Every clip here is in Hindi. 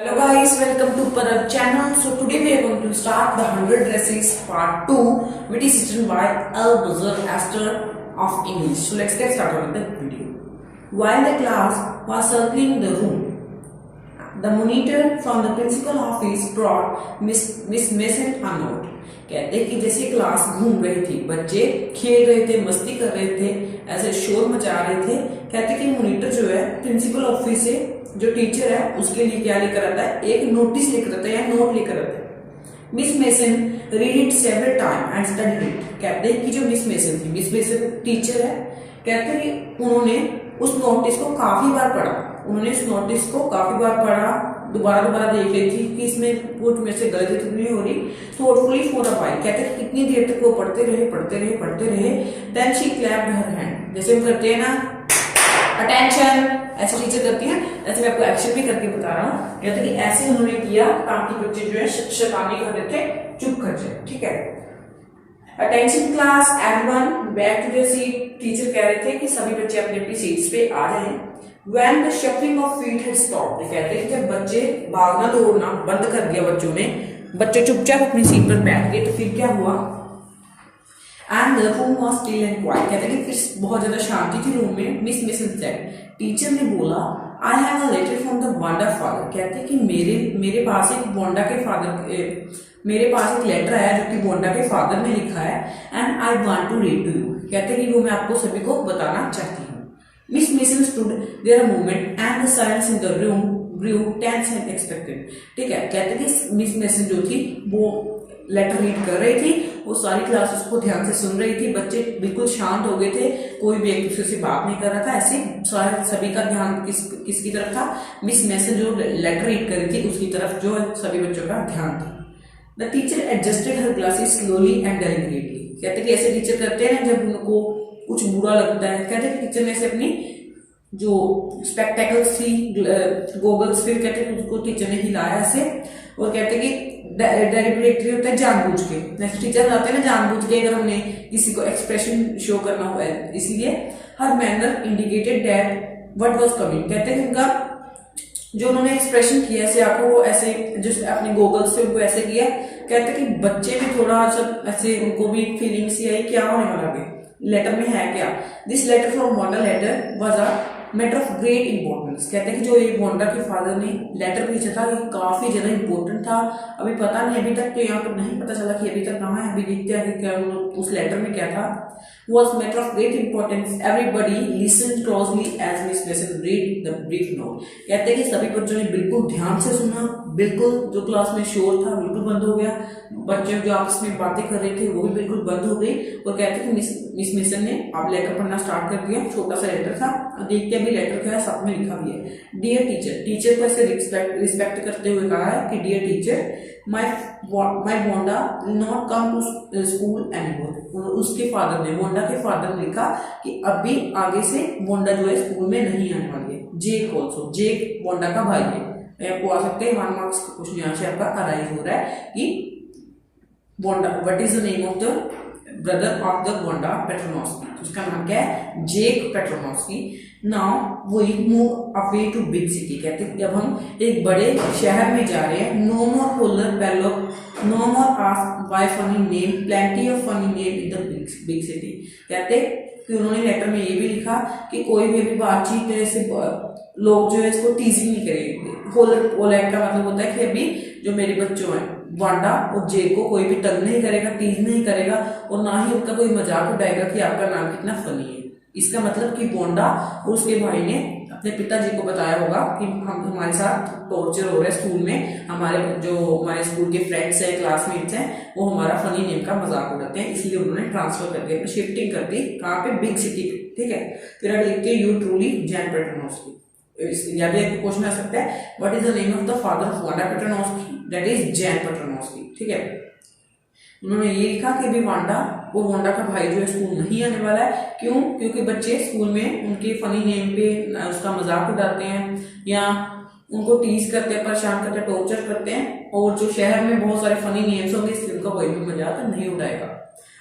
Hello guys, welcome to Parag channel. So today we are going to start the 100 dresses part 2, which is written by Al-Bazar Esther of English. So let's get started with the video. While the class was circling the room, the monitor from the principal office brought Miss Mason a note. कहते हैं कि जैसे क्लास घूम रही थी, बच्चे खेल रहे थे, मस्ती कर रहे थे, ऐसे शोर मचा रहे थे। कहते कि मॉनिटर जो है प्रिंसिपल ऑफिस से जो टीचर है उसके लिए क्या लेकर आता है, एक नोटिस लेकर आता है या नोट लेकर आता है। Miss mason read it several time and studied it. कहते हैं कि जो मिस मेसन थी, मिस मेसन टीचर है, कहते हैं कि उन्होंने उस नोटिस को काफी बार पढ़ा। उन्होंने इस नोटिस को काफी बार पढ़ा, दोबारा देख रही थी कि इसमें कुछ में से गलती तो नहीं हो रही। थॉटफुली फॉर अ व्हाइल, कहते हैं कितनी देर तक वो पढ़ते रहे। Then she clapped her hand, जैसे हम करते हैं ना अटेंशन, ऐसे टीचर करती हैं, ऐसे मैं आपको एक्शन भी करके बता रहा हूँ। कहते हैं कि ऐसे उन्होंने किया ताकि बच्चे जो है शैतानी कर रहे थे चुप कर जाए। ठीक है, attention class everyone back to their seat. Teacher कह रहे थे कि सभी बच्चे अपने अपनी सीट्स पे आ जाएं। When the shuffling of feet had stopped, कहते हैं जब बच्चे भागना दौड़ना बंद कर दिया बच्चों ने, बच्चे चुपचाप अपनी सीट पर बैठ गए, तो फिर क्या हुआ? And the room was still and quiet, कहते हैं कि फिर बहुत ज्यादा शांति थी रूम में। मिस मेसन सेड, टीचर ने बोला, I have a letter from the Wanda father, कहते हैं कि मेरे पास एक वोंडा के फादर, मेरे पास एक लेटर आया जो कि वोंडा के फादर ने लिखा है। And I want to read to you, कहते हैं कि वो मैं आपको सभी को बताना चाहती हूँ। Miss Mason stood there a moment and the silence in the room grew tense and expectant. ठीक है, कहते हैं कि मिस मेसन जो थी वो लेटर रीड कर रही थी, वो सारी क्लास उसको ध्यान से सुन रही थी, बच्चे बिल्कुल शांत हो गए थे, कोई भी एक दूसरे से बात नहीं कर रहा था। ऐसे सारे सभी का ध्यान किसकी तरफ था? मिस मेसन जो लेटर रीड कर रही थी उसकी तरफ जो सभी बच्चों का ध्यान था। The teacher adjusted her glasses slowly and deliberately, कहते हैं कि ऐसे टीचर करते हैं जब उनको कुछ बुरा लगता है। कहते हैं टीचर ने से अपनी जो स्पेक्टेकल्स थी, गोगल्स, फिर कहते हैं उसको टीचर ने हिलाया ऐसे, और कहते हैं कि डेलिबरेटली होता है जानबूझ के। जैसे टीचर बताते हैं ना जानबूझ के, अगर हमने किसी को एक्सप्रेशन शो करना हो, इसलिए her manner indicated that what was coming. कहते हैं उनका जो उन्होंने एक्सप्रेशन किया ऐसे आंखों को ऐसे जो अपने गोगल्स से उनको ऐसे किया। कहते हैं कि बच्चे भी थोड़ा सब ऐसे, उनको भी फीलिंग सी आई क्या होने वाला है, लेटर में है क्या। This letter from Wanda letter was a matter of great importance, कहते हैं कि जो ये वोंडा के फादर ने लेटर भेजा था ये काफी ज्यादा इंपॉर्टेंट था। अभी पता नहीं, अभी तक तो यहाँ पर नहीं पता चला कि अभी तक कहाँ है, अभी देखते हैं कि क्या उस लेटर में क्या था। was matter of great importance. Everybody listened closely as Miss Mason read the brief note. कहते हैं कि सभी बच्चों ने बिल्कुल ध्यान से सुना, बिल्कुल जो क्लास में शोर था बिल्कुल बंद हो गया, बच्चे जो आपस में बातें कर रहे थे वो भी बिल्कुल बंद हो गई। और कहते हैं कि मिस मेसन ने अब लेटर पढ़ना स्टार्ट कर दिया। छोटा सा लेटर था, देखते अभी लेटर क्या है, साथ में लिखा भी है डियर टीचर। टीचर को ऐसे रिस्पेक्ट करते हुए कहा है कि dear teacher, my Wanda not come to school anymore. उसके फादर ने, वोंडा के फादर ने लिखा कि अभी आगे से वोंडा जो है स्कूल में नहीं आने वाली है। जेक ऑल्सो, जेक वोंडा का भाई है। आपको आ सकते हैं 1 मार्क्स का क्वेश्चन यहाँ से आपका अराइज हो रहा है कि Wanda, what is the name of the brother of the Wanda Petronski, उसका नाम क्या है? Jake Petronski. Now we move away to big city, कहते हैं जब हम एक बड़े शहर में जा रहे हैं। No more holler Polack, no more ask why funny name, plenty of funny name in the big city. कहते कि उन्होंने लेटर में ये भी लिखा कि कोई भी अभी बातचीत ऐसे लोग जो है इसको टीजिंग नहीं करेंगे। पोलैट का मतलब होता है कि अभी जो मेरे बच्चों हैं वांडा और जेक को कोई भी तंग नहीं करेगा, टीज नहीं करेगा, और ना ही उनका कोई मजाक उड़ाएगा कि आपका नाम कितना फनी है। इसका मतलब कि वोंडा और उसके भाई ने अपने पिताजी को बताया होगा कि हम हमारे साथ टॉर्चर हो रहा है स्कूल में, हमारे स्कूल के फ्रेंड्स हैं, क्लासमेट्स हैं, वो हमारा फनी नेम का मजाक उड़ाते हैं, इसलिए उन्होंने ट्रांसफर कर दिया, शिफ्टिंग कर दी। कहाँ पे? बिग सिटी पे। ठीक है, फिर आगे लिखते हैं यू ट्रूली जैन पेट्रोनोस्की। या भी एक क्वेश्चन आ सकता है, what is the name of the father of Wanda Petronski? That is Jan Petronski. ठीक है, उन्होंने ये लिखा कि भी वो वोंडा का भाई जो है स्कूल नहीं आने वाला है। क्यों? क्योंकि बच्चे स्कूल में उनके फनी नेम पे उसका मजाक उड़ाते हैं या उनको टीज करते हैं, परेशान करते हैं, टॉर्चर करते हैं, और जो शहर में बहुत सारे फनी नेम्स होंगे इसलिए उनका कोई भी मजाक नहीं उड़ाएगा।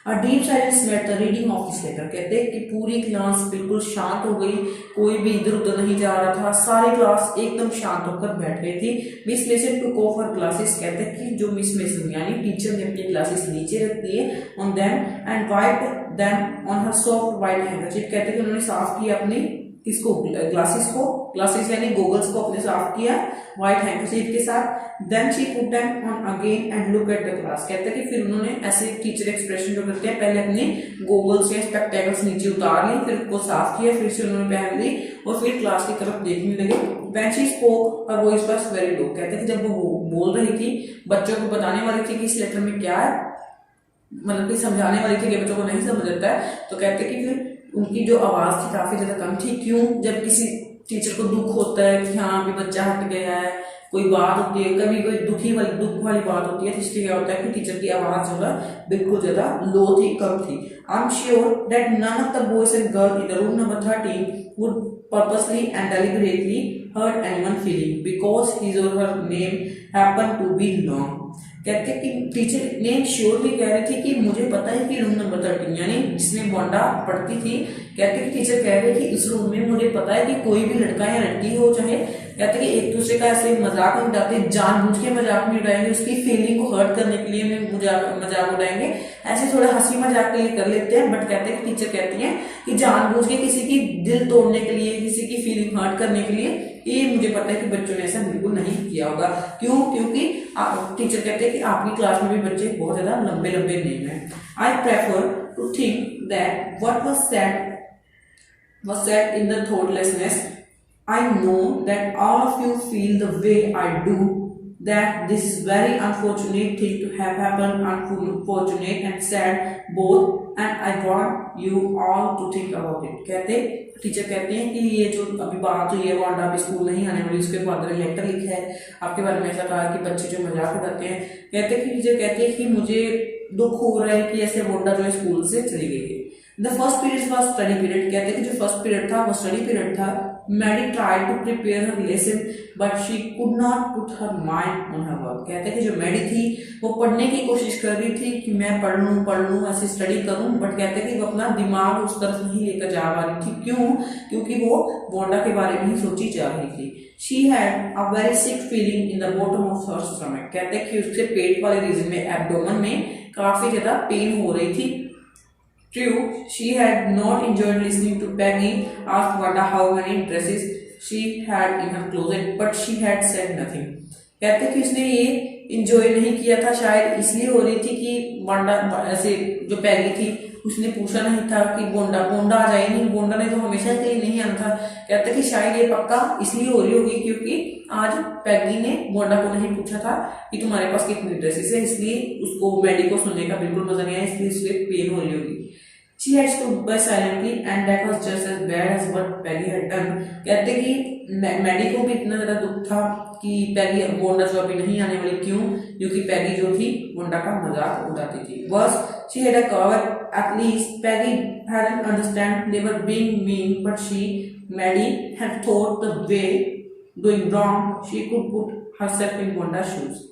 A deep silence met the reading of this letter। कहते हैं कि पूरी क्लास बिल्कुल शांत हो गई, कोई भी इधर उधर नहीं जा रहा था, सारी क्लास एकदम शांत होकर बैठ गई थी। Miss mason took of her glasses. कहते हैं कि जो मिस मेसन यानी टीचर ने अपनी ग्लासेस नीचे रख दिए on them and wiped them on her soft white handkerchief. कहते हैं कि उन्होंने साफ किया अपनी किसको, ग्लासेस यानी गोगल्स को अपने साफ किया व्हाइट हैंडkerchief के साथ। Then she put them on again and look at the class. कहते हैं कि फिर उन्होंने ऐसे टीचर एक्सप्रेशन जो करते हैं, पहले अपने गोगल्स या स्पेक्टेकल्स नीचे उतार ली, फिर उसको साफ किया, फिर से उन्होंने पहन ली और फिर क्लास की तरफ देखने लगे। When she spoke her voice was very low. कहते हैं कि जब वो बोल रही थी, बच्चों को बताने वाली थी कि इस लेटर में क्या है, मतलब कि समझाने वाली थी कि बच्चों को नहीं समझ आता है, तो कहते कि फिर उनकी जो आवाज थी काफी ज्यादा कम थी। क्यों? जब किसी टीचर को दुख होता है कि हाँ अभी बच्चा हट गया है, कोई बात होती है, कभी कोई दुख वाली बात होती है, तो इसलिए क्या होता है कि टीचर की आवाज जो है बिल्कुल ज्यादा लो थी, कम थी। I am sure that none of the boys and girl in the room number 13 would purposely and deliberately hurt anyone feeling because his or her name happened to be long। कहते कि टीचर ने श्योरली कह रही थी कि मुझे पता है कि रूम नंबर 13 यानी जिसमें वांडा पढ़ती थी, कहते कि टीचर कह रही कि इस रूम में मुझे पता है कि कोई भी लड़का या लड़की हो, चाहे कहते कि एक दूसरे का ऐसे मजाक नहीं उड़ाते, जानबूझ के मजाक नहीं उड़ाएंगे, उसकी फीलिंग को हर्ट करने के लिए मजाक उड़ाएंगे, ऐसे थोड़ा हंसी मजाक के लिए कर लेते हैं, बट कहते हैं टीचर कहती हैं कि जानबूझ के किसी की दिल तोड़ने के लिए, किसी की फीलिंग हर्ट करने के लिए, ये मुझे पता है कि बच्चों ने ऐसा बिल्कुल नहीं किया होगा। क्यों? क्योंकि टीचर कहते हैं कि आपकी क्लास में भी बच्चे बहुत ज्यादा लंबे लंबे नहीं हैं। I prefer to think that what was said in the thoughtlessness। I know that all of you feel the way I do, that this is very unfortunate thing to have happened, unfortunate and sad both, and I want you all to think about it। कहते टीचर कहते हैं कि ये जो अभी बात हुई है, वांडा अभी स्कूल नहीं आने वाली, उसके फादर ने लेटर लिखा है आपके बारे में, ऐसा कहा कि बच्चे जो मजाक उड़ाते हैं। कहते हैं कि टीचर कहती है कि मुझे दुख हो रहा है कि ऐसे वांडा जो है स्कूल से चली गई है। The first period was study period. कहते हैं कि जो फर्स्ट पीरियड था वो स्टडी पीरियड था। Maddie tried to prepare her lesson but she could not put her mind on her work. कहते हैं कि जो मैडी थी वो पढ़ने की कोशिश कर रही थी कि मैं पढ़ लूँ ऐसे स्टडी करूँ, बट कहते हैं कि वो अपना दिमाग उस तरफ नहीं लेकर जा पा रही थी। क्यों? क्योंकि वो वांडा के बारे में ही सोची जा रही थी। She had a very sick feeling in the bottom of her stomach. कहते हैं कि उसके पेट वाले रीजन में, एब्डोमेन में काफी ज्यादा पेन हो रही थी। True, she had not enjoyed listening to Peggy ask Wanda how many dresses she had in her closet, but she had said nothing। कहते कि उसने ये इंजॉय नहीं किया था, शायद इसलिए हो रही थी कि वांडा ऐसे जो पैगी थी उसने पूछा नहीं था कि बोंडा आ जाए नहीं, बोंडा ने तो हमेशा के लिए नहीं आना था। कहते कि शायद ये पक्का इसलिए हो रही होगी क्योंकि आज पैगी ने बोंडा को नहीं पूछा था कि तुम्हारे पास कितनी ड्रेसेस है, इसलिए उसको मैडी को सुनने का बिल्कुल मजा नहीं आया, इसलिए उसके पेन हो रही होगी। She had stood by silently and that was just as bad as what Peggy had done। कहते कि मैडी को भी इतना ज्यादा दुख था कि पैगी बोंडा जो अभी नहीं आने वाली। क्यों? क्योंकि पैगी जो थी बोंडा का मजाक उड़ाती थी। Worse, she had a cover। At least Peggy hadn't understand they were being mean, but Maddie had thought the way doing wrong she could put herself in Bonda's shoes।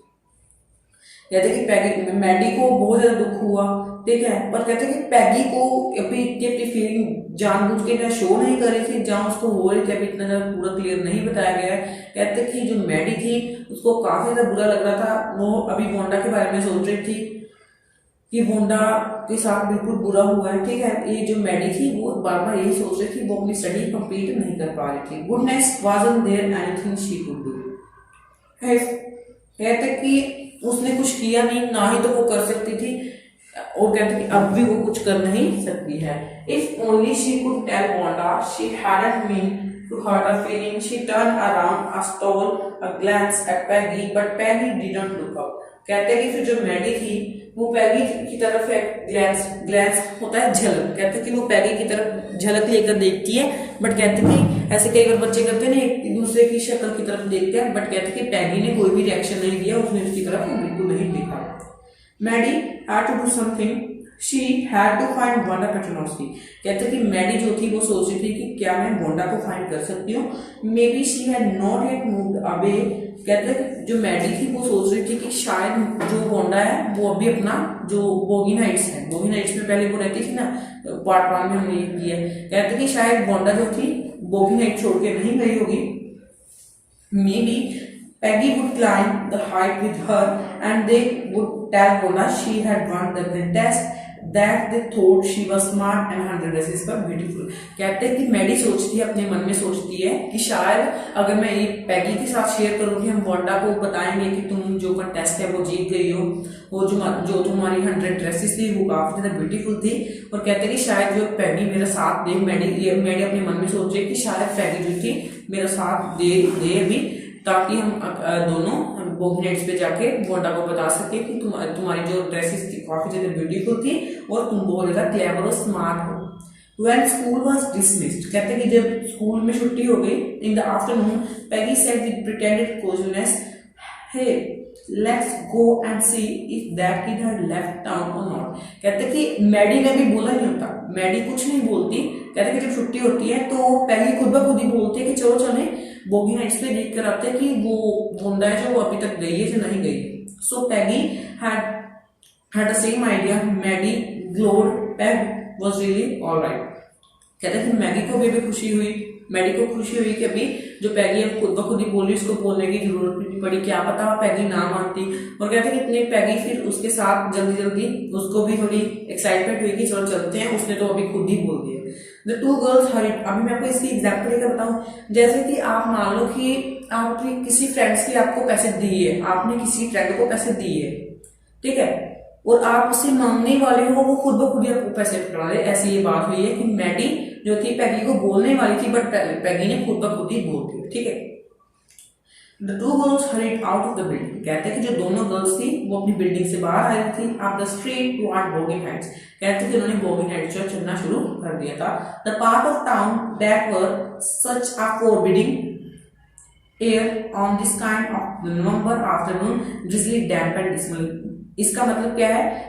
कहते कि मैडी को बहुत ज्यादा दुख हुआ, ठीक है, पर कहते कि पैगी को अपनी फीलिंग जानबूझ के ना शो नहीं कर रही थी, जहां उसको हो रही थी अभी इतना ज्यादा पूरा क्लियर नहीं बताया गया है। कहते कि जो मैडी थी उसको काफी ज्यादा बुरा लग रहा था, वो अभी बोंडा के बारे में सोच रही थी कि बोंडा के साथ बिल्कुल बुरा हुआ है, ठीक है। ये जो मैडी थी वो बार बार यही सोच रही थी, वो अपनी स्टडी कंप्लीट नहीं कर पा रही थी। Goodness wasn't there anything she could do. कहते कि उसने कुछ किया नहीं, ना ही तो वो कर सकती थी, और कहते कि अब भी वो कुछ कर नहीं सकती है। If only she could tell Wanda she hadn't meant to hurt her feeling, she turn around a stole a glance at Peggy but Peggy didn't look up. कहते हैं कि फिर जो मैडी थी वो पैगी की तरफ ग्लैंस होता है झलक, कहते कि वो पैगी की तरफ झलक लेकर देखती है, बट कहते कि ऐसे कई बार बच्चे करते हैं ना, एक दूसरे की शक्ल की तरफ देखते हैं, बट कहते कि पैगी ने कोई भी रिएक्शन नहीं दिया, उसने उसकी तरफ बिल्कुल नहीं देखा। Maddie had to do something, she had to find Wanda Petronowski। कहते कि मैडी जो थी वो सोच रही थी कि क्या मैं बोंडा को फाइंड कर सकती हूँ। May be she had not yet moved away. कहते हैं जो मैडी थी वो सोच रही थी कि शायद जो वोंडा है वो अभी अपना जो बोगिन हाइट्स है, बोगिन हाइट्स में पहले वो रहती थी ना, पार्ट 1 में हमने ये किया है। कहते कि शायद वोंडा जो थी बोगिन हाइट छोड़ के नहीं गई होगी। May be Peggy would climb the height with her and they would tell Wanda she had won the contest, that they thought she was smart and 100 races पर beautiful। कहते हैं कि मैडी सोचती है, अपने मन में सोचती है कि शायद अगर मैं ये पैगी के साथ शेयर करूंगी, हम वोंडा को बताएंगे कि तुम जो कंटेस्ट है वो जीत गई हो, वो जो तुम्हारी 100 ड्रेसेस थी वो काफी ज्यादा ब्यूटीफुल थी। और कहते हैं कि शायद जो पैगी मेरा साथ दे, मैडी अपने मन में सोचे कि शायद पैगी जो थी मेरा साथ दे अभी, ताकि हम दोनों बोगिनेट्स पे जाके वोंडा को बता सके कि तुम्हारी जो ड्रेसेस थी काफी ज्यादा ब्यूटीफुल थी और तुम बहुत ज्यादा क्लेवर और स्मार्ट हो। When school was dismissed, कहते हैं कि जब स्कूल में छुट्टी हो गई, in the afternoon, Peggy said with pretended casualness, "Hey, let's go and see if that kid had left town or not." कहते हैं कि मैडी ने भी बोला नहीं होता, मैडी कुछ नहीं बोलती। कहते हैं कि जब छुट्टी होती है तो पैगी खुद ब खुद ही बोलती है कि चलो चले बोगिन हाइट्स पे देख कर आते हैं कि वो वोंडा है जो वो अभी तक गई है जो नहीं गई। सो पैगी had the same idea. Maddie glowed. Peg was really all right. कहते हैं कि मैगी को भी खुशी हुई, मैडी को खुशी हुई कि अभी जो पैगी है खुद ब खुद ही बोली, उसको बोलने की जरूरत नहीं पड़ी, क्या पता पैगी ना मानती। और कहते हैं कि इतने पैगी फिर उसके साथ जल्दी उसको भी थोड़ी एक्साइटमेंट हुई कि चलो चलते हैं, उसने तो अभी खुद ही बोल दिया। The two girls hurried। अभी मैं आपको इसकी एग्जाम्पल लेकर बताऊं, जैसे कि आप मान लो कि आप अपनी किसी फ्रेंड्स की आपको पैसे दिए, आपने किसी फ्रेंड को पैसे दिए, ठीक है, और आप उससे मांगने वाले हो, वो खुद ब खुद ही आपको पैसे पकड़ा रहे। ऐसी ये बात हुई है कि मैडी जो थी पैगी को बोलने वाली थी, बट पैगी ने खुद ब खुद ही बोल दिया, ठीक है। The two girls hurried out of the building। कहते हैं कि जो दोनों गर्ल्स थी वो अपनी बिल्डिंग से बाहर आ रही थी। Up the street toward Boggin Heights। कहते हैं कि उन्होंने बोगिन हाइट्स जो चलना शुरू कर दिया था। The part of town that were such a forbidding air on this kind of November afternoon, drizzly, damp and dismal। इसका मतलब क्या है,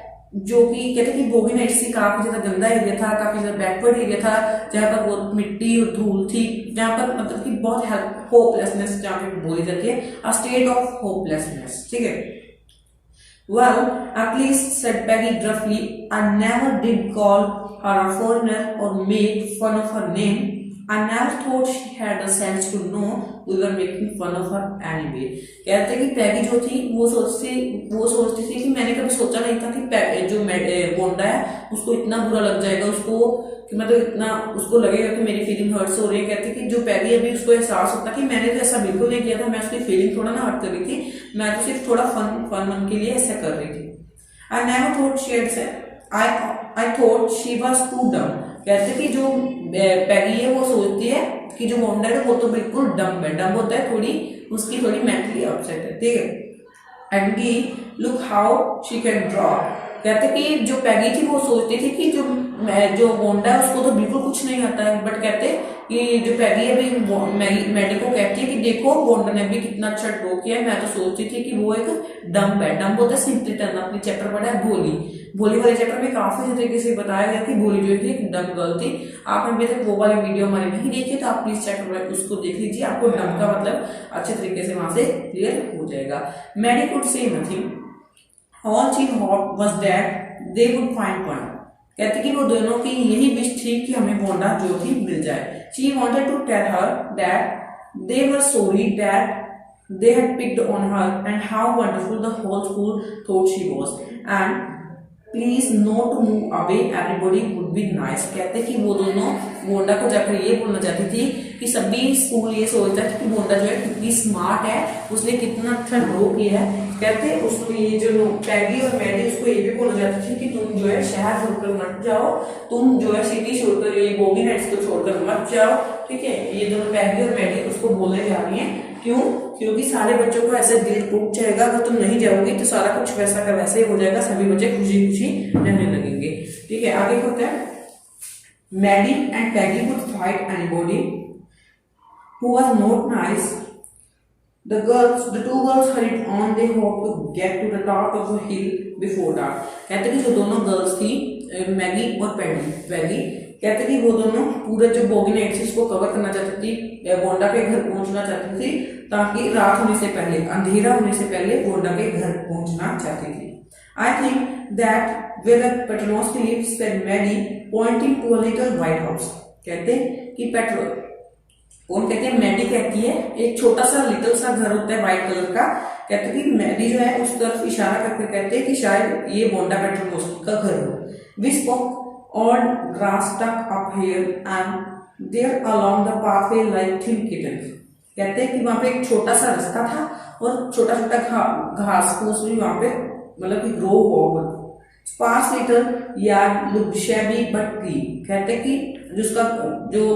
जो कि कहते हैं कि बोगिन हाइट्स से काफी ज्यादा गंदा एरिया था, काफी ज्यादा बैकवर्ड एरिया था, जहाँ पर बहुत मिट्टी और धूल थी, जहाँ पर मतलब कि बहुत होपलेसनेस जहाँ पे बोली जाती है, अ स्टेट ऑफ होपलेसनेस, ठीक है। Well, at least, said Peggy gruffly, I never did call her a foreigner or made fun of her name. I never thought she had the sense to know we were making fun of her anyway। कहते हैं कि पैगी जो थी वो सोचती थी कि मैंने कभी सोचा नहीं था कि जो वोंडा है उसको इतना बुरा लग जाएगा, उसको कि मतलब इतना उसको लगेगा कि मेरी फीलिंग हर्ट्स हो रही है। कहते कि जो पैगी अभी उसको एहसास होता कि मैंने तो ऐसा बिल्कुल नहीं किया था, मैं उसकी फीलिंग थोड़ा ना हर्ट कर रही थी, मैं तो सिर्फ थोड़ा फन के लिए ऐसा कर रही थी। I never thought she had said, I thought she was too dumb। कहते कि जो पैगी है वो सोचती है कि जो वोंडा है वो तो बिल्कुल डम है, डम होता है थोड़ी, उसकी थोड़ी मेंटली अपसेट है, ठीक है। And we look how she can draw. कहते कि जो पैगी थी वो सोचती थी कि जो वोंडा है उसको तो बिल्कुल कुछ नहीं आता है, बट कहते कि जो पैगी है अभी मैडी को कहती है कि देखो वोंडा ने भी कितना अच्छा ड्रॉ किया है, मैं तो सोचती थी कि वो एक डम्प है। डम्प होता है सिंपलीटन, अपनी चैप्टर पढ़ा है भोली वाले चैप्टर में काफी तरीके से बताया गया कि भोली जो थी एक डम्प गर्ल थी। आपने अभी तक वो वाली वीडियो हमारी नहीं देखी तो आप प्लीज चैप्टर में उसको देख लीजिए, आपको डम्प का मतलब अच्छे तरीके से वहां से क्लियर हो जाएगा। Maddie could say nothing, all she hoped was that they would find one। कहते कि वो दोनों की यही विश थी कि हमें वोंडा जो थी मिल जाए। She wanted to tell her that they were sorry that they had picked on her and how wonderful the whole school thought she was and please not move away everybody would be nice. कहते कि वो दोनों वोंडा को जाकर ये बोलना चाहती थी कि सभी स्कूल ये सोचता था कि वोंडा जो है कितनी स्मार्ट है, उसने कितना अच्छा ड्रॉ किया है। कहते उसको ये जो पैगी और मैडी उसको ये भी बोलना चाहती थी कि तुम जो है शहर छोड़कर मत जाओ, तुम जो है सिटी छोड़कर ये बोगिन हाइट्स को छोड़कर मत जाओ, ठीक है। ये दोनों पैगी और मैडी उसको बोलने जा रही है, क्यों? क्योंकि सारे बच्चों को ऐसे दिल टूट जाएगा, अगर तुम नहीं जाओगी तो सारा कुछ वैसा का वैसे ही हो जाएगा, सभी बच्चे खुशी खुशी रहने लगेंगे, ठीक है। आगे होता है Maddie and Peggy would fight anybody who was not nice. The two girls hurried on. They hoped to get to the top of the hill before dark। कहते कि जो दोनों गर्ल्स थी मैगी और पैगी कहते कि वो दोनों पूरे जो बोगिन हाइट्स को कवर करना चाहती थी गोंडा के घर पहुंचना चाहती थी, ताकि रात होने से पहले, अंधेरा होने से पहले गोंडा के घर पहुंचना चाहती थी। I think that where Petronowski lives, said Maddie, pointing to a little white house. कहते कि कौन कहती है? मैडी कहती है एक छोटा सा लिटिल सा घर होता है व्हाइट कलर का। कहते कि मैडी जो है उस तरफ इशारा करके कहते हैं कि शायद ये बोंडा पेट्रोनोस्की का घर हो। We spoke on grass tuck up here and there along the pathway like thin kittens. कहते हैं कि वहां पे एक छोटा सा रास्ता था और छोटा छोटा घास फूस भी वहां पे मतलब कि ग्रो हुआ। Sparse little yard looked shabby but clean. कहते कि जिसका जो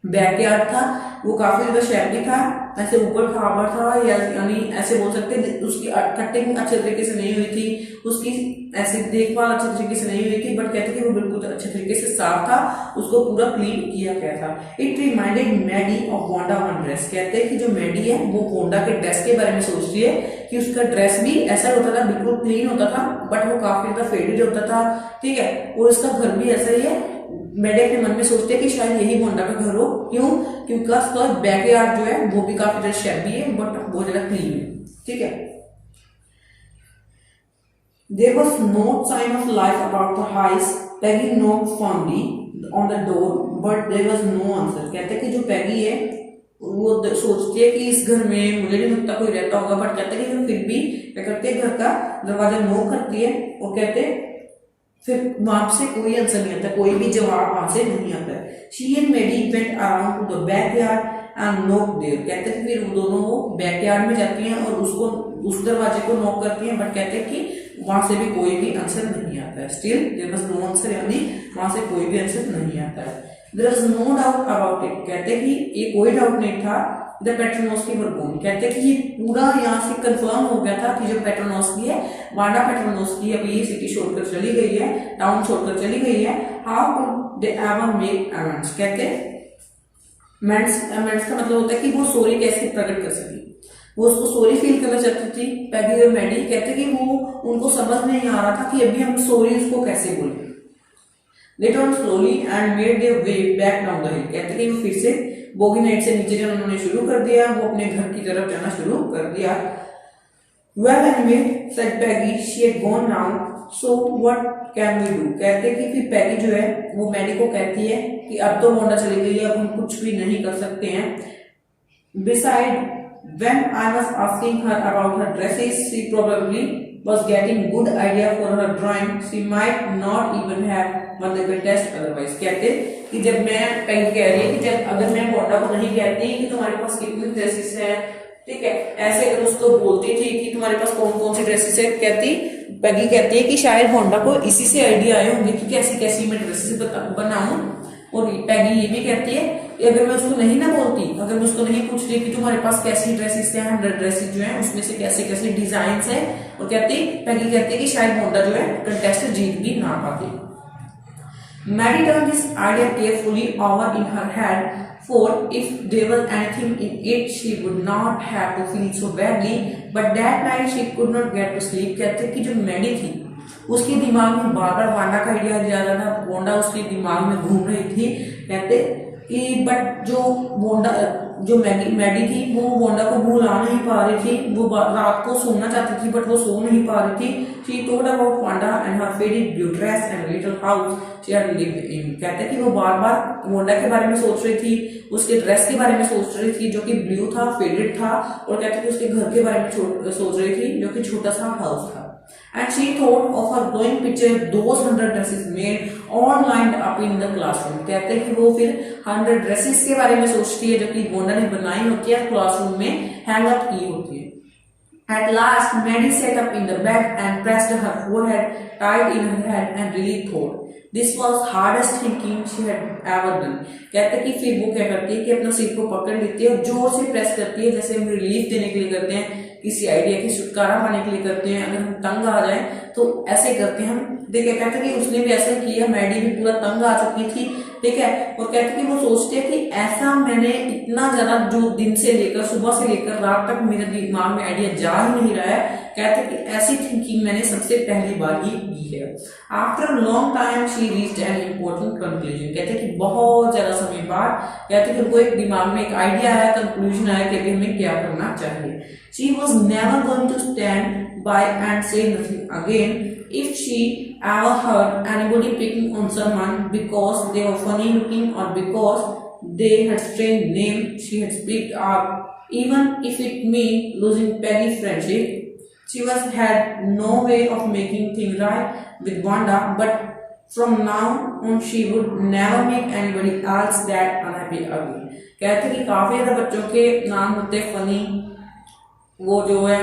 बैकयार्ड था वो काफी ज्यादा शैबी था, ऐसे ऊपर खाबर था, यानी ऐसे बोल सकते हैं उसकी कटिंग अच्छे तरीके से नहीं हुई थी, उसकी ऐसे देखभाल अच्छे तरीके से नहीं हुई थी, बट कहते कि वो बिल्कुल अच्छे तरीके से साफ था, उसको पूरा क्लीन किया गया था। It reminded Maddie of Wanda one dress. कहते हैं कि जो मैडी है वो वांडा के ड्रेस के बारे में सोच रही है कि उसका ड्रेस भी ऐसा होता था, बिल्कुल क्लीन होता था, बट वो काफी ज्यादा फेडेड होता था, ठीक है, और उसका घर भी ऐसा ही है। मैडी अपने मन में सोचते हैं कि शायद यही वांडा का घर हो। क्यों? क्योंकि उसका बैकयार्ड जो है वो भी काफी ज्यादा शैबी है, बट बहुत ज्यादा क्लीन है, ठीक है। There was no sign of life about the house. Peggy knocked fondly on the door, but there was no answer. कहते हैं कि जो पैगी है वो सोचती है कि इस घर में मुझे नहीं लगता कोई रहता होगा, बट कहते हैं कि फिर भी क्या करते हैं, घर का दरवाजा नॉक करती है और कहते हैं फिर वहां से कोई आंसर नहीं आता, कोई भी जवाब वहां से नहीं आता है। She and Maddie went around to the backyard and knocked there. कहते हैं फिर वो दोनों वो बैकयार्ड में जाती हैं और उसको उस दरवाजे को नॉक करती हैं, बट कहते हैं कि वहां से भी कोई भी आंसर नहीं आता है। Still there was no answer, यानी वहां से कोई भी आंसर नहीं आता है। There is no doubt about it. कहते हैं कि ये कोई डाउट नहीं था। The Petronski were born. कहते हैं कि ये पूरा यहाँ से कंफर्म हो गया था कि जो पेट्रोनोस्की है, वांडा पेट्रोनोस्की अभी ये सिटी छोड़कर चली गई है, टाउन छोड़कर चली गई है। How could they ever make amends. कहते हैं अमेंड्स का मतलब होता है कि वो सॉरी कैसे प्रकट कर सकी, वो उसको सॉरी फील करना चाहती थी पैगी और मैडी। कहते कि वो उनको समझ नहीं आ रहा था कि अभी हम सॉरी उसको कैसे बोलें। They turned slowly and made their way back down the hill. कहते कि फिर से बोगी नाइट से नीचे जाना उन्होंने शुरू कर दिया, वो अपने घर की तरफ जाना शुरू कर दिया। Well anyway, said Peggy, she had gone now, so what can we do? कहते कि फिर पैगी जो है वो मैडी को कहती है कि अब तो मोंडा चली गई है, अब हम कुछ भी नहीं कर सकते हैं। Besides, when I was asking her about her dresses, she probably was getting good idea for her drawing. She might not even have won the contest otherwise. कहते कि जब मैं कहीं कह रही है कि जब अगर मैं मोंडा को नहीं कहती कि तुम्हारे पास कितनी ड्रेसेस है, ठीक है, ऐसे अगर उसको बोलती थी कि तुम्हारे पास कौन कौन सी ड्रेसेस है, कहती पैगी कहती है कि शायद होंडा को इसी से आइडिया आए होंगे कि कैसी कैसी मैं ड्रेसेस बनाऊं। और पैगी ये भी कहती है कि अगर मैं उसको नहीं ना बोलती, अगर मैं उसको नहीं पूछ रही कि तुम्हारे पास कैसी ड्रेसेस है, 100 ड्रेसेस जो है उसमें से कैसे कैसे डिजाइन है, और पैगी कहती है कि शायद होंडा जो है कंटेस्ट जीत भी ना पाती। Maddie turned this idea carefully over in her head, for if there was anything in it, she would not have to feel so badly. But that night she could not get to sleep. कहते कि जो मैडी थी उसके दिमाग में बार बार वांडा का आइडिया जा रहा था, वांडा उसके दिमाग में घूम रही थी। कहते कि बट जो मैडी थी वो वांडा को भुला नहीं पा रही थी, वो रात को सोना चाहती थी बट वो सो नहीं पा रही थी। She thought about Wanda and her faded blue dress and little house she had lived in. कहते कि वो बार बार वांडा के बारे में सोच रही थी, उसके ड्रेस के बारे में सोच रही थी जो कि ब्लू था, फेडेड था, और कहते कि उसके घर के बारे में सोच रही थी जो कि छोटा सा हाउस था। And she thought of her glowing picture, those 100 dresses made all lined up in the classroom. कहते हैं कि वो फिर 100 ड्रेसेस के बारे में सोचती है जो कि वांडा ने बनाई होती है, क्लासरूम में हैंग अप की होती है। At last, Maddie sat up in the bed and pressed her forehead tight in her head and really thought. This was hardest thinking she had ever done. कहते कि फिर वो क्या करती है कि अपना सिर को पकड़ लेती है और जोर से प्रेस करती है, जैसे हम रिलीफ देने के लिए करते हैं, किसी आइडिया की छुटकारा पाने के लिए करते हैं। अगर हम तंग आ जाए तो ऐसे करते हैं हम। देखिए कहते कि उसने भी ऐसा किया, मैडी भी पूरा तंग आ चुकी थी, ठीक है। और कहते कि वो सोचते हैं कि ऐसा मैंने इतना ज्यादा जो दिन से लेकर सुबह से लेकर रात तक मेरे दिमाग में आइडिया जा ही नहीं रहा है, कहते कि ऐसी थिंकिंग मैंने सबसे पहली बार ही की है। After long time she reached an important conclusion, कहते कि बहुत ज्यादा समय बाद कहते कि उनको एक दिमाग में एक आइडिया आया, कंक्लूजन आया कि अभी हमें क्या करना चाहिए। She was never going to stand by and say nothing again if she ever heard anybody picking on someone because they were funny looking or because they had strange name. She had speak up even if it meant losing Peggy's friendship. She had no way of making things right with Wanda, but from now on she would never make anybody else that unhappy again. कहते कि काफी ज्यादा बच्चों के नाम होते फनी, वो जो है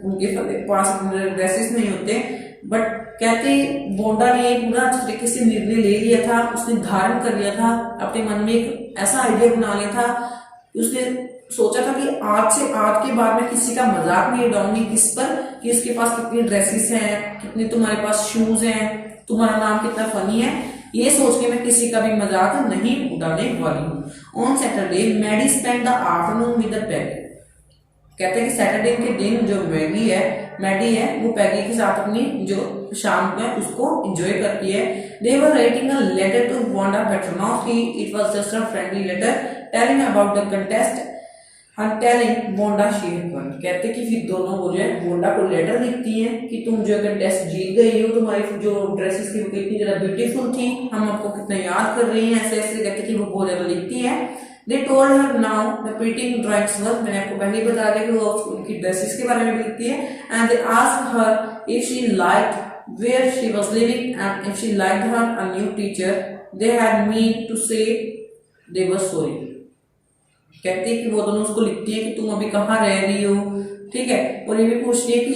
उनके पास ड्रेसेस नहीं होते, बट कहते बोंडा ने एक पूरा अच्छे तरीके से निर्णय ले लिया था, उसने धारण कर लिया था, अपने मन में एक ऐसा आइडिया बना लिया था, उसने सोचा था कि आज के बाद मैं किसी का मजाक नहीं उड़ाऊंगी किस पर कि उसके पास कितनी ड्रेसेस हैं, कितने तुम्हारे पास शूज हैं, तुम्हारा नाम कितना फनी है, ये सोच के मैं किसी का भी मजाक नहीं उड़ाने वाली हूँ। On Saturday Maddie spend the afternoon with the Peggy, कहते हैं कि सैटरडे के दिन जो मैडी है वो पैगी के साथ अपनी जो शाम में उसको एंजॉय करती है। They were writing a letter to Wanda Petronski, it was just a friendly letter telling about the contest and telling Wanda she had won. कहते कि फिर दोनों वो जो है वांडा को लेटर लिखती हैं कि तुम जो कंटेस्ट जीत गई हो, तुम्हारी जो ड्रेसेस थी वो कितनी ज्यादा ब्यूटीफुल थी, हम आपको कितना याद कर रही हैं, ऐसे ऐसे कहते कि वो बहुत ज्यादा लिखती है। They told her now the pretty drawings work, मैंने आपको पहले ही बता दिया कि वो उनकी ड्रेसेस के बारे में भी लिखती है। And they asked her if she liked where she was living and if she liked her a new teacher. They had meant to say they were sorry. कहती है कि वो दोनों उसको लिखती है कि तुम अभी कहाँ रह रही हो, ठीक है, और ये भी पूछती है कि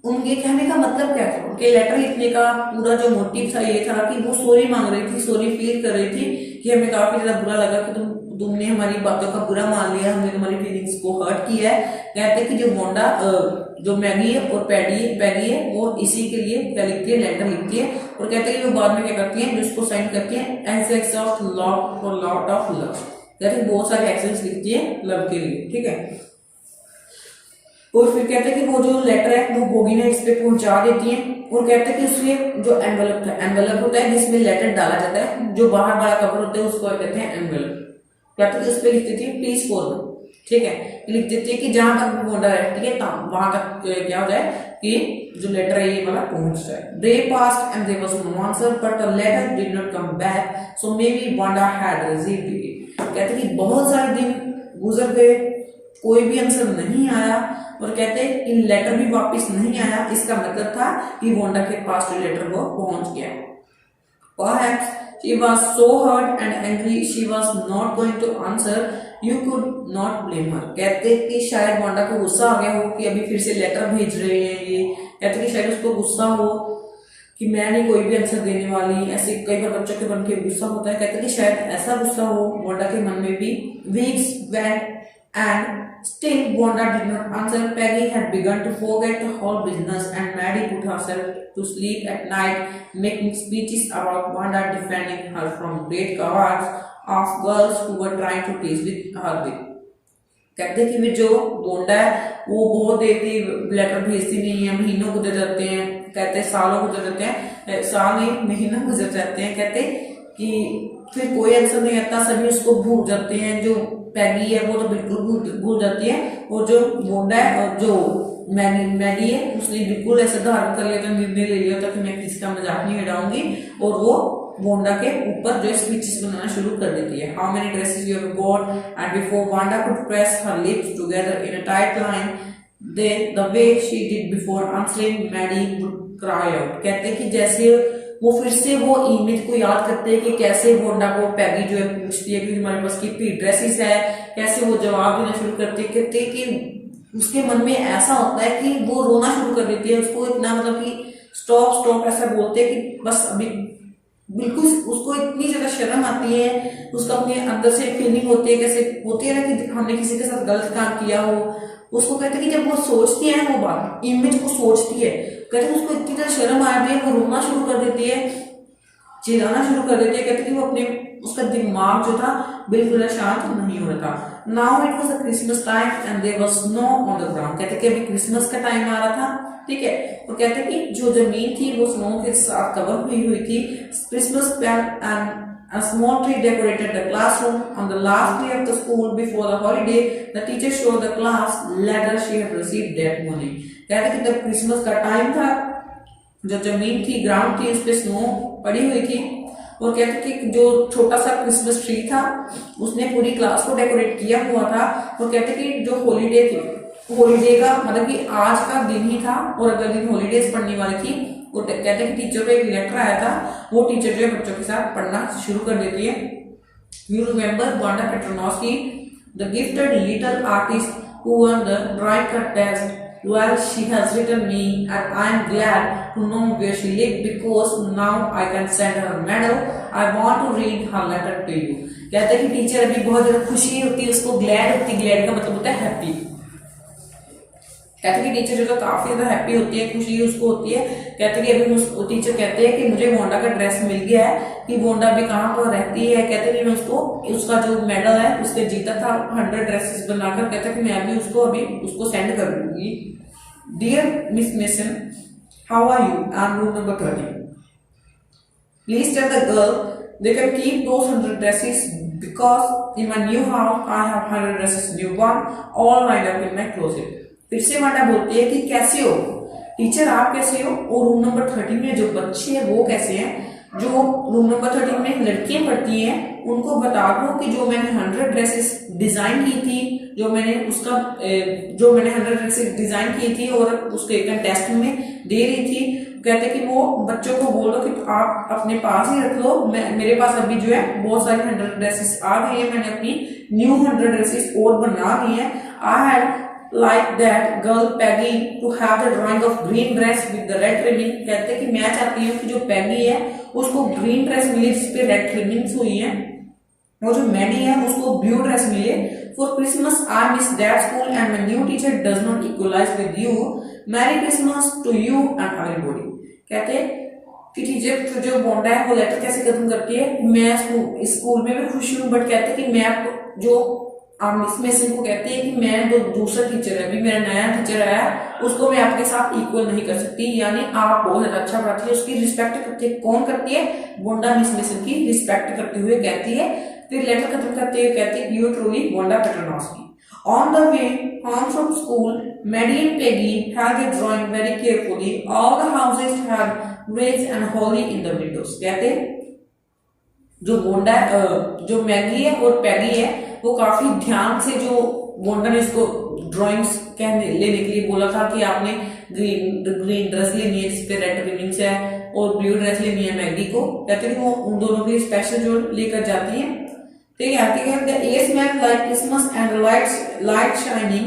उनके कहने का मतलब क्या था, उनके लेटर लिखने का पूरा जो मोटिव था ये था कि वो सॉरी मांग रही थी, सॉरी फील कर रही थी कि हमें काफी ज्यादा बुरा लगा कि तुमने हमारी बातों का बुरा मान लिया, हमने तुम्हारी फीलिंग्स को हर्ट किया है। कहते हैं कि जो वांडा जो मैगी है और पैगी है वो इसी के लिए क्या लिखती है, लेटर लिखती है, और कहते हैं कि वो बाद में क्या करती है, जिसको साइन करती है एसेक्स ऑफ लव और लॉट ऑफ लव, कहते हैं बहुत सारे एक्शंस लिखती है लव के लिए, ठीक है। और फिर कहते हैं कि वो जो लेटर है वो बोगी ने इस पे पहुंचा देती है, और कहते हैं कि उसके जो एनवेलप होता है जिसमें लेटर डाला जाता है, जो बाहर वाला कवर होता है उसको कहते हैं एनवेलप। कहते हैं उस पे लिख देती है प्लीज फॉरवर्ड, ठीक है, लिख देती है कि जहां तक वांडा रहती है वहां तक क्या हो जाए कि जो लेटर है ये वाला पहुंच जाए। Day passed and there was no answer, but the letter did not come back, so maybe Wanda had received it. कहते हैं कि बहुत सारे दिन गुजर गए, कोई भी आंसर नहीं आया, और कहते हैं कि लेटर भी वापस नहीं आया, इसका मतलब था कि वांडा के पास जो लेटर वो पहुंच गया। Perhaps she was so hurt and angry she was not going to answer. You could not blame her. कहते कि शायद वांडा को गुस्सा आ गया हो कि अभी फिर से लेटर भेज रहे हैं ये, कहते कि शायद उसको गुस्सा हो कि मैं नहीं कोई भी आंसर देने वाली, ऐसे कई बार बच्चों के मन के गुस्सा होता है, कहते कि शायद ऐसा गुस्सा हो वांडा के मन में भी। Weeks went and still Wanda did not answer. Peggy had begun to forget the whole business, and Maddie put herself to sleep at night, making speeches about Wanda defending her from great crowds of girls who were trying to tease with her. कहते हैं कि जो बोंडा है वो बहुत देर लेटर भेजती नहीं है, महीनों गुजर जाते हैं, कहते हैं सालों गुजर जाते हैं, साल नहीं महीनों गुजर जाते हैं, कहते कि फिर कोई आंसर नहीं आता, सभी उसको भूल जाते हैं। जो पैगी है वो तो बिल्कुल भूल जाती है, और जो बोंडा है और जो मैगी है उसने बिल्कुल ऐसा धारण कर लिया था, निर्णय ले लिया था कि मैं किसी का मजाक नहीं उड़ाऊंगी, और वो बोंडा के ऊपर जो स्पीचेस बनाना शुरू कर देती है। How many dresses you have bought, and before Wanda could press her lips together in a tight line, the way she did before answering Maddie would cry out. कहते हैं कि जैसे वो फिर से वो इमेज को याद करते हैं कि कैसे वांडा को पैगी जो है पूछती है कि हमारे पास कितनी ड्रेसेस है, कैसे वो जवाब देना शुरू करते हैं, कहते हैं कि उसके मन में ऐसा होता है कि वो रोना शुरू कर देती है, उसको इतना मतलब कि स्टॉप ऐसा बोलते हैं कि बस अभी बिल्कुल उसको इतनी ज्यादा शर्म आती है, उसका अपने अंदर से फीलिंग होती है, कैसे होती है ना कि हमने किसी के साथ गलत काम किया हो, उसको कहते हैं कि जब वो सोचती है वो बात इमेज को सोचती है, कहते हैं उसको इतनी ज्यादा शर्म आ जाती है, वो रोना शुरू कर देती है। चिल्लाना शुरू कर देती है। कहते कि वो अपने उसका दिमाग जो था बिल्कुल शांत नहीं हो रहा था। Now it was the Christmas time and there was snow on the ground. कहते कि अभी क्रिसमस का टाइम आ रहा था, ठीक है, और कहते कि जो जमीन थी वो स्नो के साथ कवर हुई थी। Christmas and a small tree decorated the classroom. On the last day of the school before the holiday, the teacher showed the class letter she had received that morning. कहते कि जब क्रिसमस का टाइम था, जो जमीन थी, ग्राउंड थी, उस पे स्नो पड़ी हुई थी, और कहते कि जो छोटा सा क्रिसमस ट्री था उसने पूरी क्लास को डेकोरेट किया हुआ था। और कहते कि जो हॉलीडे थी, हॉलीडे का मतलब कि आज का दिन ही था और अगले दिन हॉलीडेज पढ़ने वाली थी। वो कहते हैं कि टीचर को एक लेटर आया था, वो टीचर जो है बच्चों के साथ पढ़ना शुरू कर देती है। You remember Wanda Petronski, the gifted little artist who won the drawing contest? Well, she has written me and I am glad to know where she lives because now I can send her a medal. I want to read her letter to you. कहते हैं कि टीचर अभी बहुत ज्यादा खुशी होती है, उसको ग्लैड होती है, ग्लैड का मतलब होता है हैप्पी। कहते कि टीचर जो काफी ज्यादा हैप्पी होती है, खुशी उसको होती है। कहते कि अभी टीचर कहते हैं कि मुझे वोंडा का ड्रेस मिल गया है, कि वोंडा भी कहाँ पर रहती है। कहते कि मैं उसको उसका जो मेडल है उससे जीता था 100 ड्रेसेस बनाकर। कहते कि मैं भी उसको अभी उसको सेंड कर दूंगी। Dear Miss Mason, how are you? I am room number 30। Please tell the girl they can keep those 100 dresses because in my new house I have 100 dresses new one all lined up in my closet. फिर से वांडा बोलती है कि कैसे हो टीचर, आप कैसे हो? और रूम नंबर 30 में जो बच्चे हैं वो कैसे हैं? जो रूम नंबर 30 में लड़कियां पढ़ती हैं उनको बता दो कि जो मैंने 100 ड्रेसेस डिजाइन की थी, जो मैंने 100 ड्रेसेस डिजाइन की थी और उसके कंटेस्ट में दे रही थी। कहते कि वो बच्चों को बोलो कि आप अपने पास ही रख लो, मेरे पास अभी जो है बहुत सारी 100 ड्रेसेस आ गई है, मैंने अपनी न्यू 100 ड्रेसेस और बना दी है। I had like that girl Peggy to have the drawing of green dress with the red ribbon. कहते कि मैं चाहती हूँ कि जो पैगी है उसको ग्रीन ड्रेस मिले जिसपे रेड रिबन्स हुई है, और जो मैडी है उसको ब्लू ड्रेस मिले। For Christmas I miss that school and my new teacher does not equalize with you. Merry Christmas to you and everybody. कहते कि टीचर जो बॉन्डा है वो लेटर कैसे खत्म करती है, मैं स्कूल में भी खुश हूँ, बट कहते कि मैं जो मिस मेसन को कहती है कि मैं जो दूसरा टीचर है, अभी मेरा नया टीचर आया उसको मैं आपके साथ इक्वल नहीं कर सकती। यानी आप बहुत ज्यादा अच्छा पढ़ाती है, उसकी रिस्पेक्ट करती है। कौन करती है? वोंडा मिस मेसन की रिस्पेक्ट करते हुए कहती है। फिर लेटर खत्म करते हुए कहती है you truly Wanda Petronski. On the way home from school Maddie and Peggy had their drawing very carefully, all the houses had wreaths and holly in the windows। कहते जो वोंडा जो मैगी है और पैगी है वो काफी ध्यान से, जो वोंडा ने इसको ड्राइंग्स लेने के लिए बोला था कि आपने ग्रीन ड्रेस लेनी है जिसपे रेड रिबन्स है और ब्लू ड्रेस लेनी है मैगी को। कहते हैं वो उन दोनों के स्पेशल जो लेकर जाती है। ठीक है, the air smelled like Christmas and light shining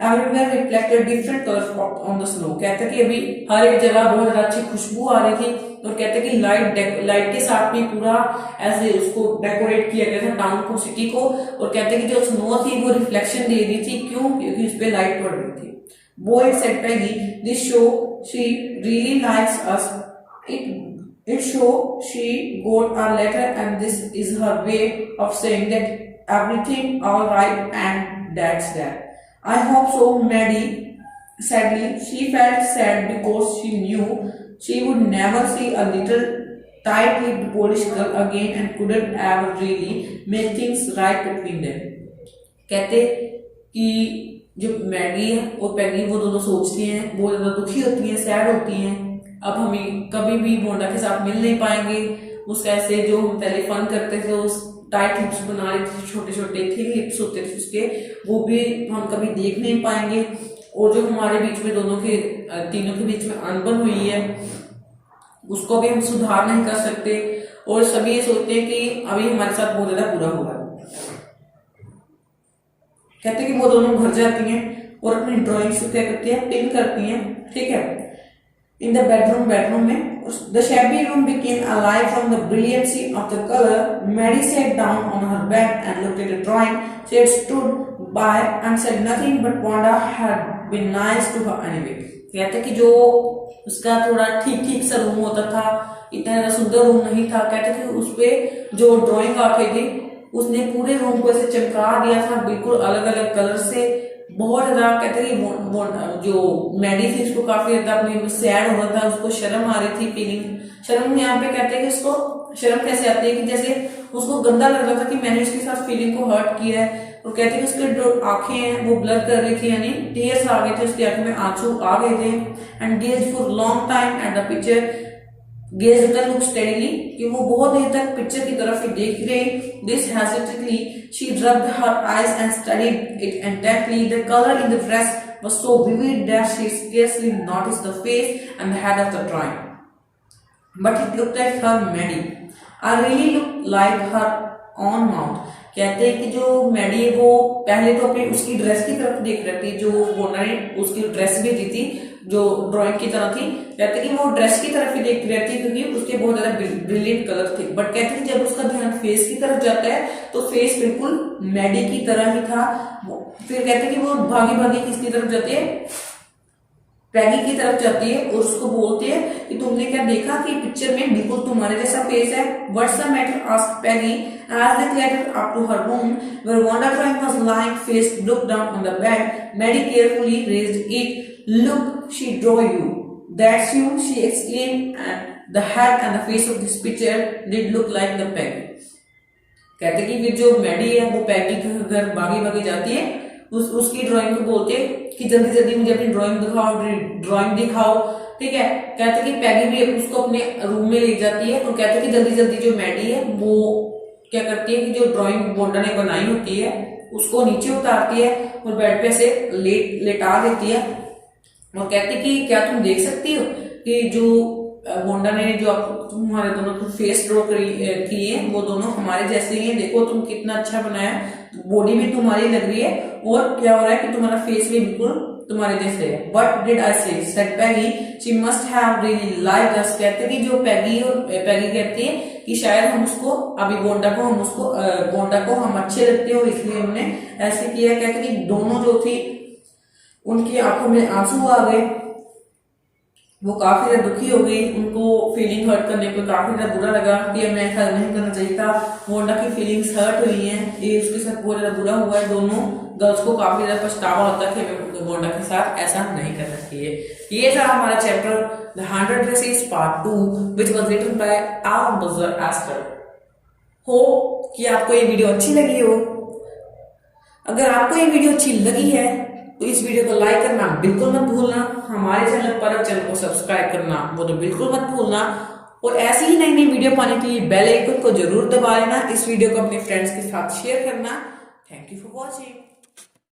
everywhere reflected different colours on the snow. कहते कि अभी हर एक जगह बहुत ज्यादा अच्छी खुशबू आ रही थी, और कहते कि लाइट के साथ में पूरा ऐसे उसको डेकोरेट किया गया था टाउन को, सिटी को। और कहते कि जो स्नो थी वो रिफ्लेक्शन दे रही थी, क्यों? क्योंकि उस पे लाइट पड़ रही थी। Boy said Peggy, this show she really likes us. It show she got our letter and this is her way of saying that everything all right and that's that. I hope so, Maddie. Sadly, she felt sad because she knew she would never see a little tight-lipped Polish girl again and couldn't ever really make things right between them. कहते कि जो मैगी और पैगी वो दोनों सोचती हैं, बहुत ज्यादा दुखी होती हैं, सैड होती हैं। अब हम कभी भी वोंडा के साथ मिल नहीं पाएंगे। उसका ऐसे जो हम पहले फन करते थे, उस टाइट लिप्स बना रहे थे, छोटे छोटे थिन लिप्स होते थे उसके, वो भी हम कभी देख नहीं पाएंगे। और जो हमारे बीच में दोनों के तीनों के बीच में अनबन हुई है उसको भी हम सुधार नहीं कर सकते। और सभी ये सोचते हैं कि अभी हमारे साथ बहुत ज्यादा बुरा हुआ है। कहते कि वो दोनों घर जाती हैं और अपनी ड्राइंग्स को क्या करती हैं, पिन करती हैं। ठीक है, in the bedroom में. The shabby room became alive from the brilliancy of the color. Mary sat down on her bed and looked at the drawing. She had stood by and said nothing, but Wanda had been nice to her anyway. कहते कि जो उसका थोड़ा ठीक सा रूम होता था, इतना ज्यादा सुंदर रूम नहीं था, कहते कि उस पे जो ड्राइंग आके थी उसने पूरे रूम को ऐसे चमका दिया था, बिल्कुल अलग अलग कलर से, बहुत ज्यादा. कहते कि जो मैडी थी उसको काफी ज्यादा अपनी सैड हो रहा था, उसको शर्म आ रही थी, फीलिंग. शर्म यहाँ पे कहते हैं कि उसको शर्म कैसे आती है कि जैसे उसको गंदा लग रहा था कि मैंने उसके साथ फीलिंग को हर्ट किया है. और कहते हैं कि उसके जो आंखें हैं वो ब्लर कर रही थी, यानी टीयर्स आ गए थे, उसकी आंखों में आंसू आ गए थे. And gauge for long time at the picture. Gauge होता है लुक स्टेडीली, कि वो बहुत देर तक पिक्चर की तरफ ही देख रही. This hesitantly she rubbed her eyes and studied it intently. The color in the dress was so vivid that she scarcely noticed the face and the head of the drawing. But it looked like her Maddie. I really looked like her own mouth. कहते हैं कि जो मैडी वो पहले तो अपनी उसकी ड्रेस की तरफ देख रही थी, जो वोना ने उसकी ड्रेस भेजी थी जो ड्राइंग की तरह थी. कहते कि वो ड्रेस की तरफ ही देख रही थी क्योंकि उसके बहुत ज्यादा ब्रिलियंट कलर थे. बट कहते कि जब उसका ध्यान फेस की तरफ जाता है तो फेस बिल्कुल मैडी की तरह ही था. फिर कहते कि वो भागी भागी किसकी तरफ जाती है, पैगी की तरफ जाती है और उसको बोलती है कि तुमने क्या देखा कि पिक्चर में बिल्कुल तुम्हारे जैसा फेस है. What's the matter asked Peggy as they clattered up to her room where Wanda Drawing was lying face looked down on the bed. Mary carefully raised it. Look, she drew you. That's you, she exclaimed, and the head and the face of this picture did look like the Peggy. कहते कि फिर जो मैडी है वो पैगी के घर भागी जाती है, उसकी ड्राइंग को बोलते कि जल्दी जल्दी मुझे अपनी ड्राइंग दिखाओ. ठीक है. कहते कि पैगी भी उसको अपने रूम में ले जाती है और कहते कि जल्दी जल्दी जो मैडी है वो क्या करती है कि जो ड्राइंग वोंडा ने बनाई होती है उसको नीचे उतारती है और बेड पे से लेटा देती है. और कहती कि क्या तुम देख सकती हो कि जो वोंडा ने जो तुम्हारे दोनों फेस ड्रॉ किए हैं वो दोनों हमारे जैसे ही हैं, देखो तुम कितना अच्छा बनाया, बॉडी भी तुम्हारी लग रही है और क्या हो रहा है कि तुम्हारा फेस भी बिल्कुल तुम्हारे जैसे है. What did I say? said Peggy. She must have really liked us. कहते कि जो पैगी कहती है कि शायद हम उसको अभी वोंडा को हम अच्छे लगते हो इसलिए हमने ऐसे किया. कहते कि दोनों जो थी उनकी आंखों में आंसू आ गए, वो काफी ज्यादा दुखी हो गई, उनको फीलिंग हर्ट करने पर काफी ज्यादा बुरा लगा कि हमें ऐसा नहीं करना चाहिए था. वोंडा की फीलिंग्स हर्ट हुई हैं, ये उसके साथ बहुत ज्यादा बुरा हुआ है. दोनों गर्ल्स को काफी ज्यादा पछतावा होता है कि हमें वोंडा के साथ ऐसा नहीं करना चाहिए. ये था हमारा chapter the 100 Dresses part 2 which was written by Eleanor Estes. हो कि आपको ये वीडियो अच्छी लगी हो. अगर आपको ये वीडियो अच्छी लगी है तो इस वीडियो को लाइक करना बिल्कुल मत भूलना. हमारे चैनल को सब्सक्राइब करना वो तो बिल्कुल मत भूलना. और ऐसी ही नई वीडियो पाने के लिए बेल आइकन को जरूर दबा लेना. इस वीडियो को अपने फ्रेंड्स के साथ शेयर करना. Thank you for watching.